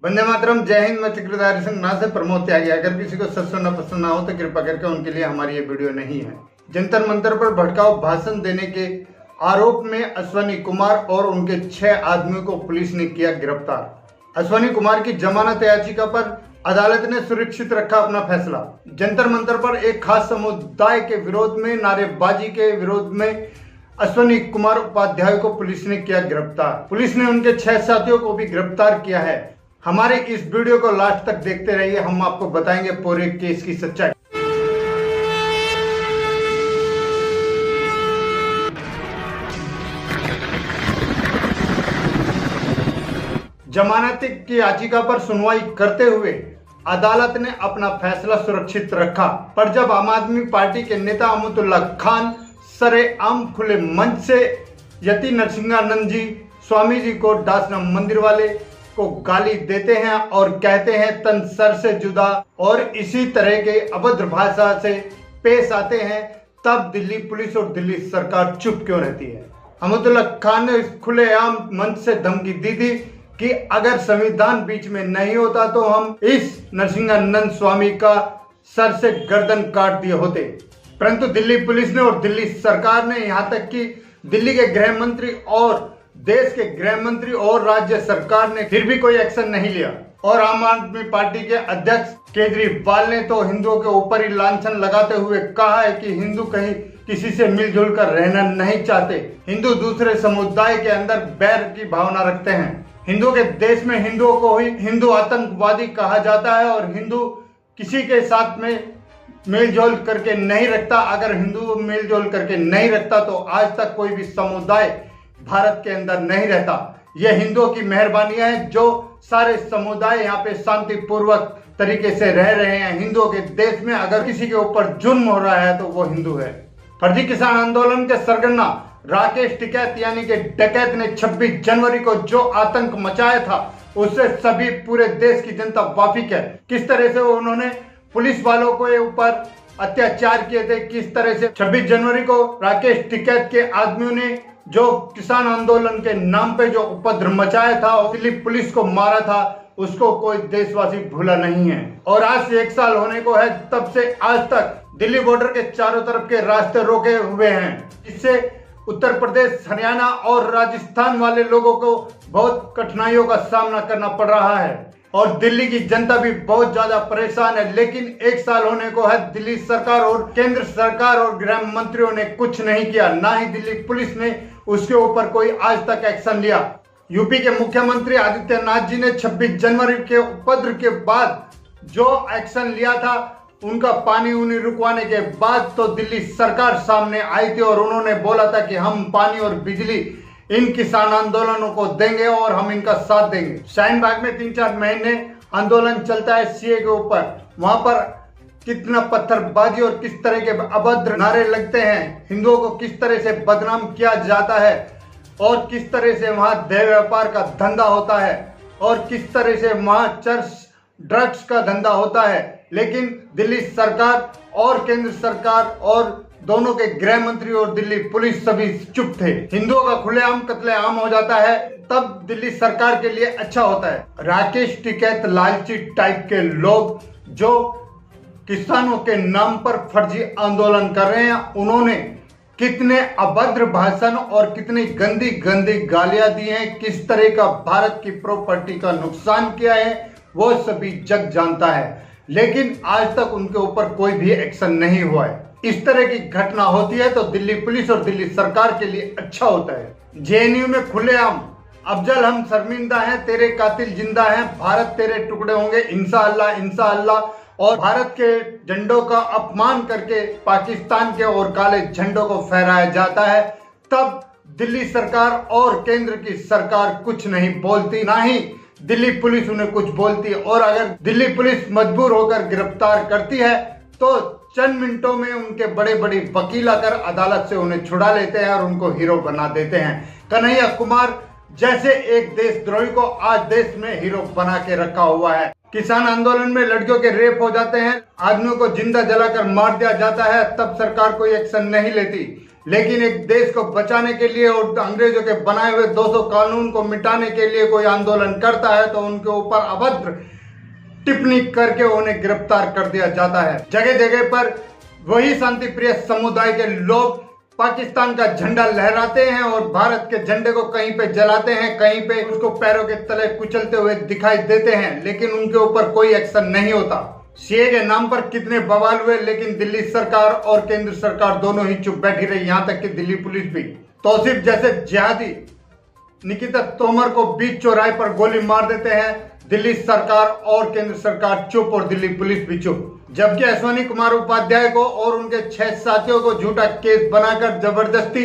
वंदे मातरम। जय हिंद। मैं चक्रधारी सिंह ना से प्रमोद त्यागी। अगर किसी को सच सुनना पसंद ना हो तो कृपा करके उनके लिए हमारी ये वीडियो नहीं है। जंतर मंतर पर भड़काऊ भाषण देने के आरोप में अश्वनी कुमार और उनके 6 आदमियों को पुलिस ने किया गिरफ्तार। अश्वनी कुमार की जमानत याचिका पर अदालत ने सुरक्षित रखा अपना फैसला। जंतर मंतर पर एक खास समुदाय के विरोध में नारेबाजी के विरोध में अश्वनी कुमार उपाध्याय को पुलिस ने किया गिरफ्तार। पुलिस ने उनके 6 साथियों को भी गिरफ्तार किया है। हमारे इस वीडियो को लास्ट तक देखते रहिए, हम आपको बताएंगे पूरे केस की सच्चाई। जमानत की याचिका पर सुनवाई करते हुए अदालत ने अपना फैसला सुरक्षित रखा, पर जब आम आदमी पार्टी के नेता अमतुल्ला खान सरेआम खुले मंच से यति नरसिंहानंद जी स्वामी जी को डासना मंदिर वाले को गाली देते हैं और कहते हैं तन सर से जुदा, और इसी तरह के अभद्र भाषा से पेश आते हैं, तब दिल्ली पुलिस और दिल्ली सरकार चुप क्यों रहती है? अमतुल्ला खान ने खुलेआम मंच से धमकी दी थी कि अगर संविधान बीच में नहीं होता तो हम इस नरसिंहानंद स्वामी का सर से गर्दन काट दिए होते। परंतु दिल्ली पुलिस ने और दिल्ली सरकार ने, यहाँ तक कि दिल्ली के गृह मंत्री और देश के गृह मंत्री और राज्य सरकार ने फिर भी कोई एक्शन नहीं लिया। और आम आदमी पार्टी के अध्यक्ष केजरीवाल ने तो हिंदुओं के ऊपर ही लांछन लगाते हुए कहा है कि हिंदू कहीं किसी से मिलजुल कर रहना नहीं चाहते। हिंदू दूसरे समुदाय के अंदर बैर की भावना रखते हैं। हिंदू के देश में हिंदुओं को ही हिंदू आतंकवादी कहा जाता है और हिंदू किसी के साथ में मेलजोल करके नहीं रखता। अगर हिंदू मेलजोल करके नहीं रखता तो आज तक कोई भी समुदाय भारत के अंदर नहीं रहता। यह हिंदुओं की मेहरबानियां है जो सारे समुदाय यहाँ पे शांतिपूर्वक तरीके से रह रहे हैं। हिंदुओं के देश में अगर किसी के ऊपर जुल्म हो रहा है तो वो हिंदू है। फर्जी किसान आंदोलन के सरगना राकेश टिकैत यानी कि डकैत ने 26 जनवरी को जो आतंक मचाया था उससे सभी पूरे देश की जनता वाकिफ है। किस तरह से उन्होंने पुलिस वालों के ऊपर अत्याचार किए थे, किस तरह से 26 जनवरी को राकेश टिकैत के आदमियों ने जो किसान आंदोलन के नाम पे जो उपद्रव मचाया था और दिल्ली पुलिस को मारा था, उसको कोई देशवासी भूला नहीं है। और आज से 1 साल होने को है, तब से आज तक दिल्ली बॉर्डर के चारों तरफ के रास्ते रोके हुए हैं। इससे उत्तर प्रदेश, हरियाणा और राजस्थान वाले लोगों को बहुत कठिनाइयों का सामना करना पड़ रहा है और दिल्ली की जनता भी बहुत ज्यादा परेशान है। लेकिन 1 साल होने को है, दिल्ली सरकार और केंद्र सरकार और गृह मंत्रियों ने कुछ नहीं किया, ना ही दिल्ली पुलिस ने उसके ऊपर कोई आज तक एक्शन लिया। यूपी के मुख्यमंत्री आदित्यनाथ जी ने 26 जनवरी के उपद्रव के बाद जो एक्शन लिया था, उनका पानी उनी रुकवाने के बाद तो दिल्ली सरकार सामने आई थी और उन्होंने बोला था कि हम पानी और बिजली इन किसान आंदोलनों को देंगे और हम इनका साथ देंगे। शाहीन बाग में 3-4 महीने आंदोलन चलता है सीए के ऊपर। वहां पर कितना पत्थरबाजी और किस तरह के अभद्र नारे लगते हैं, हिंदुओं को किस तरह से बदनाम किया जाता है और किस तरह से वहां देह व्यापार का धंधा होता है और किस तरह से वहां चर्च ड्रग्स का धंधा होता है। लेकिन दिल्ली सरकार और केंद्र सरकार और दोनों के गृह मंत्री और दिल्ली पुलिस सभी चुप थे। हिंदुओं का खुलेआम कत्लेआम हो जाता है तब दिल्ली सरकार के लिए अच्छा होता है। राकेश टिकैत लालची टाइप के लोग जो किसानों के नाम पर फर्जी आंदोलन कर रहे हैं, उन्होंने कितने अभद्र भाषण और कितनी गंदी गंदी गालियां दी हैं, किस तरह का भारत की प्रॉपर्टी का नुकसान किया है, वो सभी जग जानता है। लेकिन आज तक उनके ऊपर कोई भी एक्शन नहीं हुआ है। इस तरह की घटना होती है तो दिल्ली पुलिस और दिल्ली सरकार के लिए अच्छा होता है। जेएनयू में खुलेआम अफजल हम शर्मिंदा हैं, तेरे कातिल जिंदा हैं, भारत तेरे टुकड़े होंगे इंशाअल्लाह इंशाअल्लाह, और भारत के झंडों का अपमान करके पाकिस्तान के और काले झंडों को फहराया जाता है, तब दिल्ली सरकार और केंद्र की सरकार कुछ नहीं बोलती, ना ही दिल्ली पुलिस उन्हें कुछ बोलती है। और अगर दिल्ली पुलिस मजबूर होकर गिरफ्तार करती है तो चंद मिनटों में उनके बड़े बड़े वकील आकर अदालत से उन्हें छुड़ा लेते हैं और उनको हीरो बना देते हैं। कन्हैया कुमार जैसे एक देशद्रोही को आज देश में हीरो बना के रखा हुआ है। किसान आंदोलन में लड़कियों के रेप हो जाते हैं, आदमियों को जिंदा जलाकर मार दिया जाता है, तब सरकार कोई एक्शन नहीं लेती। लेकिन एक देश को बचाने के लिए और अंग्रेजों के बनाए हुए 200 कानून को मिटाने के लिए कोई आंदोलन करता है तो उनके ऊपर अभद्र टिप्पणी करके उन्हें गिरफ्तार कर दिया जाता है। जगह जगह पर वही शांति प्रिय समुदाय के लोग पाकिस्तान का झंडा लहराते हैं और भारत के झंडे को कहीं पे जलाते हैं, कहीं पे उसको पैरों के तले कुचलते हुए दिखाई देते हैं, लेकिन उनके ऊपर कोई एक्शन नहीं होता। सीए के नाम पर कितने बवाल हुए, लेकिन दिल्ली सरकार और केंद्र सरकार दोनों ही चुप बैठी रही, यहां तक कि दिल्ली पुलिस भी। तौसीफ जैसे जिहादी निकिता तोमर को बीच चौराहे पर गोली मार देते हैं, दिल्ली सरकार और केंद्र सरकार चुप और दिल्ली पुलिस भी चुप। जबकि अश्विनी कुमार उपाध्याय को और उनके 6 साथियों को झूठा केस बनाकर जबरदस्ती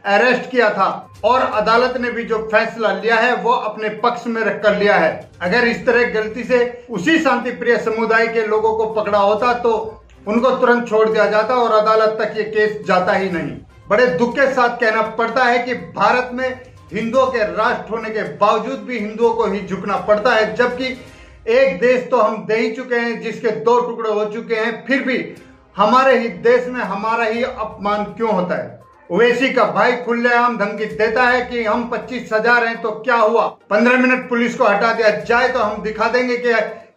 अरेस्ट किया था और अदालत ने भी जो फैसला लिया है वो अपने पक्ष में रखकर लिया है। अगर इस तरह गलती से उसी शांति प्रिय समुदाय के लोगों को पकड़ा होता तो उनको तुरंत छोड़ दिया जाता और अदालत तक ये केस जाता ही नहीं। बड़े दुख के साथ कहना पड़ता है कि भारत में हिंदुओं के राष्ट्र होने के बावजूद भी हिंदुओं को ही झुकना पड़ता है, जबकि एक देश तो हम दे ही चुके हैं जिसके 2 टुकड़े हो चुके हैं, फिर भी हमारे ही देश में हमारा ही अपमान क्यों होता है। ओवैसी का भाई खुलेआम धमकी देता है कि हम 25,000 हैं तो क्या हुआ, 15 मिनट पुलिस को हटा दिया जाए तो हम दिखा देंगे कि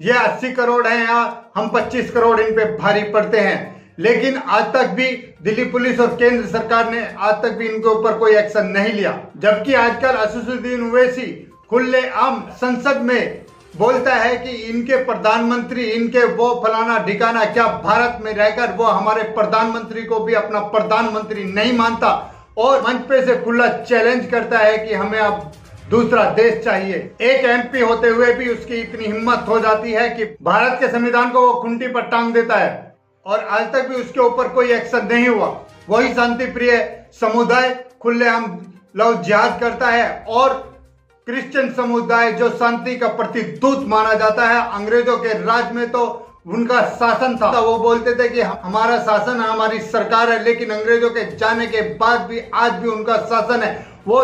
ये 80 करोड़ हैं या हम 25 करोड़ इन पे भारी पड़ते हैं। लेकिन आज तक भी दिल्ली पुलिस और केंद्र सरकार ने आज तक भी इनके ऊपर कोई एक्शन नहीं लिया। जबकि आजकल असदुद्दीन ओवैसी खुलेआम संसद में बोलता है कि इनके प्रधानमंत्री, इनके वो फलाना ठिकाना, क्या भारत में रहकर वो हमारे प्रधानमंत्री को भी अपना प्रधानमंत्री नहीं मानता और मंच पे से खुला चैलेंज करता है कि हमें अब दूसरा देश चाहिए। एक एमपी होते हुए भी उसकी इतनी हिम्मत हो जाती है कि भारत के संविधान को वो खूंटी पर टांग देता है और आज तक भी उसके ऊपर कोई एक्शन नहीं हुआ। वही शांति प्रिय समुदाय खुलेआम लव जिहाद करता है और क्रिश्चियन समुदाय जो शांति का प्रतिदूत माना जाता है, अंग्रेजों के राज में तो उनका शासन था, वो बोलते थे कि हमारा शासन है, हमारी सरकार है, लेकिन अंग्रेजों के जाने के बाद भी आज भी उनका शासन है। वो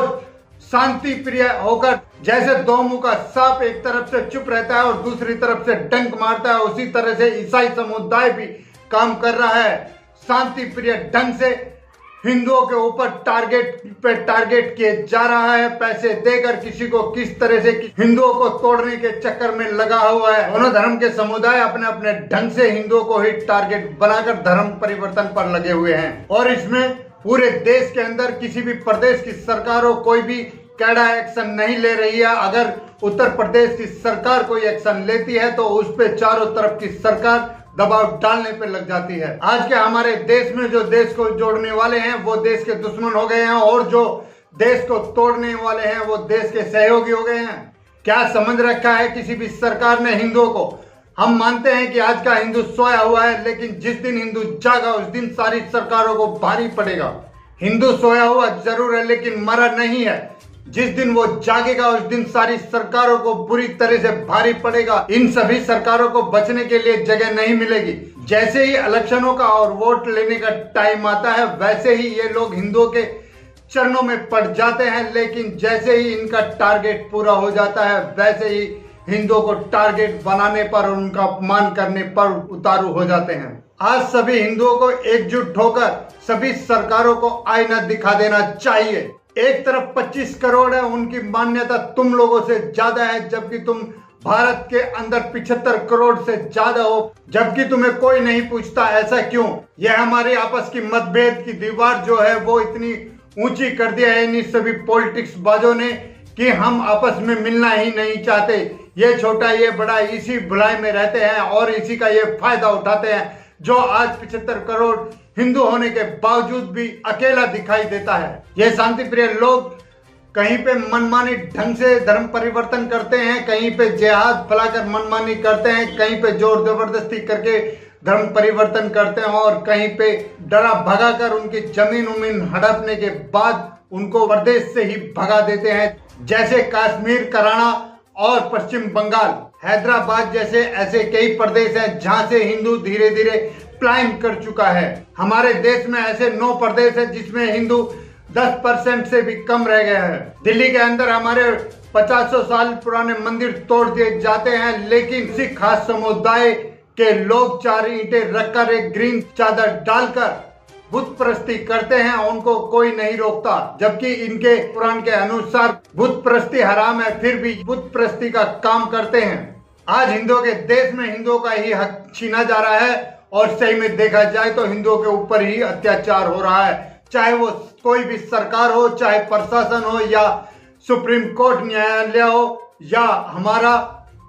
शांति प्रिय होकर जैसे 2 मुंह का सांप एक तरफ से चुप रहता है और दूसरी तरफ से डंक मारता है, उसी तरह से ईसाई समुदाय भी काम कर रहा है। शांति प्रिय ढंग से हिंदुओं के ऊपर टारगेट किए जा रहा है, पैसे देकर किसी को किस तरह से हिंदुओं को तोड़ने के चक्कर में लगा हुआ है। दोनों धर्म के समुदाय अपने अपने ढंग से हिंदुओं को ही टारगेट बनाकर धर्म परिवर्तन पर लगे हुए हैं और इसमें पूरे देश के अंदर किसी भी प्रदेश की सरकार हो कोई भी कैडा एक्शन नहीं ले रही है। अगर उत्तर प्रदेश की सरकार कोई एक्शन लेती है तो उस पे चारों तरफ की सरकार दबाव डालने पे लग जाती है। आज के हमारे देश में जो देश को जोड़ने वाले हैं वो देश के दुश्मन हो गए हैं और जो देश को तोड़ने वाले हैं वो देश के सहयोगी हो गए हैं। क्या समझ रखा है किसी भी सरकार ने हिंदुओं को? हम मानते हैं कि आज का हिंदू सोया हुआ है, लेकिन जिस दिन हिंदू जागा उस दिन सारी सरकारों को भारी पड़ेगा। हिंदू सोया हुआ जरूर है लेकिन मरा नहीं है। जिस दिन वो जागेगा उस दिन सारी सरकारों को बुरी तरह से भारी पड़ेगा। इन सभी सरकारों को बचने के लिए जगह नहीं मिलेगी। जैसे ही इलेक्शनों का और वोट लेने का टाइम आता है वैसे ही ये लोग हिंदुओं के चरणों में पड़ जाते हैं, लेकिन जैसे ही इनका टारगेट पूरा हो जाता है वैसे ही हिंदुओं को टारगेट बनाने पर और उनका अपमान करने पर उतारू हो जाते हैं। आज सभी हिंदुओं को एकजुट होकर सभी सरकारों को आईना दिखा देना चाहिए। एक तरफ 25 करोड़ है, उनकी मान्यता तुम लोगों से ज्यादा है, जबकि तुम भारत के अंदर 75 करोड़ से ज्यादा हो, जबकि तुम्हें कोई नहीं पूछता। ऐसा क्यों? यह हमारी आपस की मतभेद की दीवार जो है वो इतनी ऊंची कर दिया है इन सभी पॉलिटिक्स बाजों ने कि हम आपस में मिलना ही नहीं चाहते। ये छोटा ये बड़ा इसी भुलाई में रहते हैं और इसी का ये फायदा उठाते हैं, जो आज 75 करोड़ हिंदू होने के बावजूद भी अकेला दिखाई देता है। ये शांति प्रिय लोग कहीं पे मनमानी ढंग से धर्म परिवर्तन करते हैं, कहीं पे जिहाद फैलाकर मनमानी करते हैं, कहीं पे जोर जबरदस्ती करके धर्म परिवर्तन करते हैं और कहीं पे डरा भगाकर उनकी जमीन उमीन हड़पने के बाद उनको प्रदेश से ही भगा देते हैं। जैसे कश्मीर, कराना और पश्चिम बंगाल, हैदराबाद जैसे ऐसे कई प्रदेश हैं जहां से हिंदू धीरे धीरे पलायन कर चुका है। हमारे देश में ऐसे 9 प्रदेश हैं जिसमें हिंदू 10% से भी कम रह गए हैं। दिल्ली के अंदर हमारे 50 साल पुराने मंदिर तोड़ दिए जाते हैं, लेकिन सिख खास समुदाय के लोग 4 ईंटें रखकर एक ग्रीन चादर डालकर बुत परस्ती करते हैं उनको कोई नहीं रोकता, जबकि इनके कुरान के अनुसार बुत परस्ती हराम है, फिर भी बुत परस्ती का काम करते हैं। आज हिंदुओं के देश में हिंदुओं का ही हक छीना जा रहा है और सही में देखा जाए तो हिंदुओं के ऊपर ही अत्याचार हो रहा है, चाहे वो कोई भी सरकार हो, चाहे प्रशासन हो, या सुप्रीम कोर्ट न्यायालय हो, या हमारा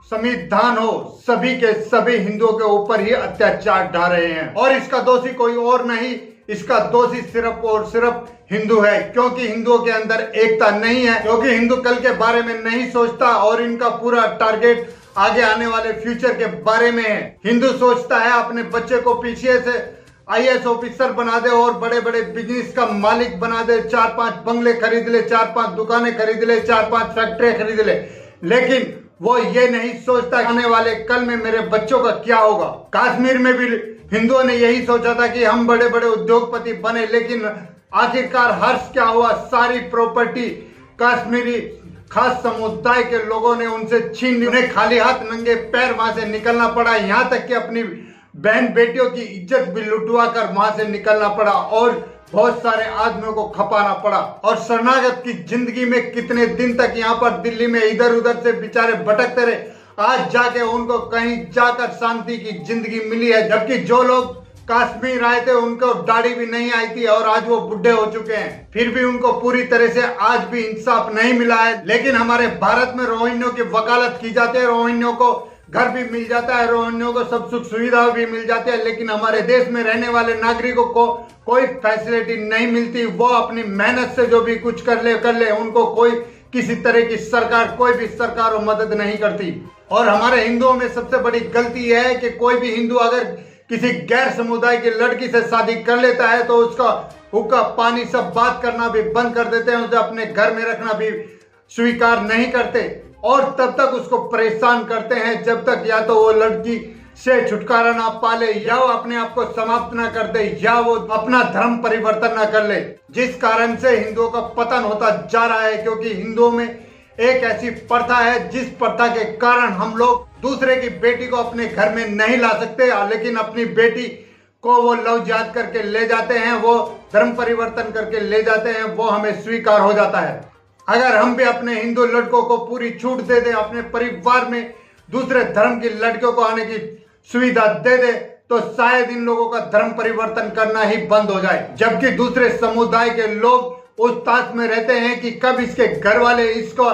संविधान हो, सभी के सभी हिंदुओं के ऊपर ही अत्याचार ढा रहे हैं। और इसका दोषी कोई और नहीं, इसका दोषी सिर्फ और सिर्फ हिंदू है, क्योंकि हिंदुओं के अंदर एकता नहीं है, क्योंकि हिंदू कल के बारे में नहीं सोचता और इनका पूरा टारगेट आगे आने वाले फ्यूचर के बारे में है। हिंदू सोचता है अपने बच्चे को पीछे से IAS ऑफिसर बना दे और बड़े बड़े बिजनेस का मालिक बना दे, 4-5 बंगले खरीद ले, 4-5 दुकानें खरीद ले, 4-5 फैक्ट्रियां खरीद ले, लेकिन वो ये नहीं सोचता आने वाले कल में मेरे बच्चों का क्या होगा। कश्मीर में भी हिंदुओं ने यही सोचा था कि हम बड़े बड़े उद्योगपति बने, लेकिन आखिरकार हर्ष क्या हुआ, सारी प्रॉपर्टी कश्मीरी खास समुदाय के लोगों ने उनसे छीन, उन्हें खाली हाथ नंगे पैर वहां से निकलना पड़ा, यहाँ तक कि अपनी बहन बेटियों की इज्जत भी लुटवा कर वहां से निकलना पड़ा और बहुत सारे आदमियों को खपाना पड़ा। और शरणागत की जिंदगी में कितने दिन तक यहाँ पर दिल्ली में इधर उधर से बेचारे भटकते रहे, आज जाके उनको कहीं जाकर शांति की जिंदगी मिली है, जबकि जो लोग कश्मीर आए थे उनको दाढ़ी भी नहीं आई थी और आज वो बुढ़े हो चुके हैं, फिर भी उनको पूरी तरह से आज भी इंसाफ नहीं मिला है। लेकिन हमारे भारत में रोहिंग्यों की वकालत की जाती है, रोहिंग्यों को घर भी मिल जाता है, रोहिंग्यों को सब सुख सुविधा भी मिल जाती है, लेकिन हमारे देश में रहने वाले नागरिकों को कोई फैसिलिटी नहीं मिलती। वो अपनी मेहनत से जो भी कुछ कर ले, उनको कोई किसी तरह की सरकार, कोई भी सरकार मदद नहीं करती। और हमारे हिंदुओं में सबसे बड़ी गलती यह है कि कोई भी हिंदू अगर किसी गैर समुदाय की लड़की से शादी कर लेता है तो उसका हुक्का पानी सब बात करना भी बंद कर देते हैं, उसे अपने घर में रखना भी स्वीकार नहीं करते और तब तक उसको परेशान करते हैं जब तक या तो वो लड़की से छुटकारा ना पाले, या वो अपने आप को समाप्त ना कर दे, या वो अपना धर्म परिवर्तन ना कर ले, जिस कारण से हिंदुओं का पतन होता जा रहा है। क्योंकि हिंदुओं में एक ऐसी प्रथा है जिस प्रथा के कारण हम लोग दूसरे की बेटी को अपने घर में नहीं ला सकते, लेकिन अपनी बेटी को वो लव जिहाद करके ले जाते हैं, वो धर्म परिवर्तन करके ले जाते हैं, वो हमें स्वीकार हो जाता है। अगर हम भी अपने हिंदू लड़कों को पूरी छूट दे दें, अपने परिवार में दूसरे धर्म की लड़कियों को आने की सुविधा दे दे, तो शायद इन लोगों का धर्म परिवर्तन करना ही बंद हो जाए। जबकि दूसरे समुदाय के लोग उस ताश में रहते हैं कि कब इसके घर वाले इसको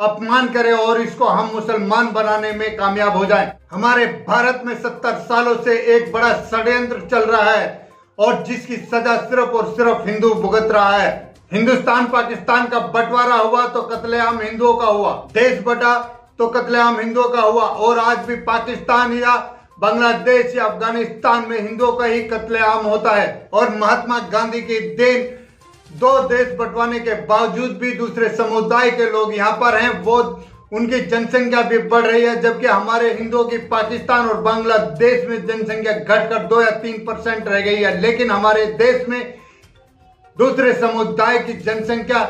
अपमान करें और इसको हम मुसलमान बनाने में कामयाब हो जाएं। हमारे भारत में 70 सालों से एक बड़ा षड्यंत्र चल रहा है और जिसकी सजा सिर्फ और सिर्फ हिंदू भुगत रहा है। हिंदुस्तान पाकिस्तान का बंटवारा हुआ तो कत्लेआम हिंदुओं का हुआ, देश बटा तो कत्लेआम हिंदुओं का हुआ, और आज भी पाकिस्तान या बांग्लादेश या अफगानिस्तान में हिंदुओं का ही कत्लेआम होता है। और महात्मा गांधी की देन, दो देश बंटवाने के बावजूद भी दूसरे समुदाय के लोग यहाँ पर हैं, वो उनकी जनसंख्या भी बढ़ रही है, जबकि हमारे हिंदुओं की पाकिस्तान और बांग्लादेश में जनसंख्या घटकर 2 या 3% रह गई है। लेकिन हमारे देश में दूसरे समुदाय की जनसंख्या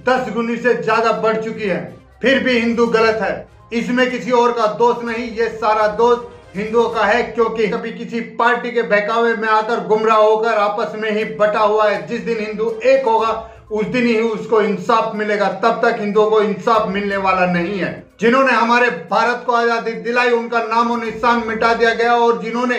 10 गुनी से ज्यादा बढ़ चुकी है, फिर भी हिंदू गलत है। इसमें किसी और का दोष नहीं, ये सारा दोष हिंदुओं का है, क्योंकि कभी किसी पार्टी के बहकावे में आकर गुमराह होकर आपस में ही बटा हुआ है। जिस दिन हिंदू एक होगा उस दिन ही उसको इंसाफ मिलेगा, तब तक हिंदुओं को इंसाफ मिलने वाला नहीं है। जिन्होंने हमारे भारत को आजादी दिलाई उनका नामो निशान मिटा दिया गया, और जिन्होंने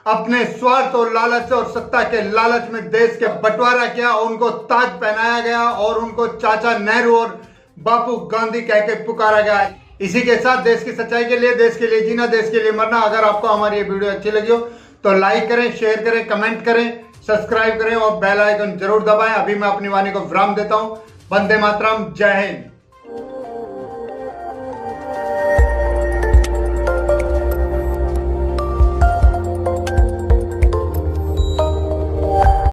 अपने स्वार्थ और लालच और सत्ता के लालच में देश के बंटवारा किया, उनको ताज पहनाया गया और उनको चाचा नेहरू और बापू गांधी कह के पुकारा गया। इसी के साथ देश की सच्चाई के लिए, देश के लिए जीना, देश के लिए मरना। अगर आपको हमारी ये वीडियो अच्छी लगी हो तो लाइक करें, शेयर करें, कमेंट करें, सब्सक्राइब करें और बेल आइकन जरूर दबाएं। अभी मैं अपनी वाणी को विराम देता हूं। वंदे मातरम, जय हिंद।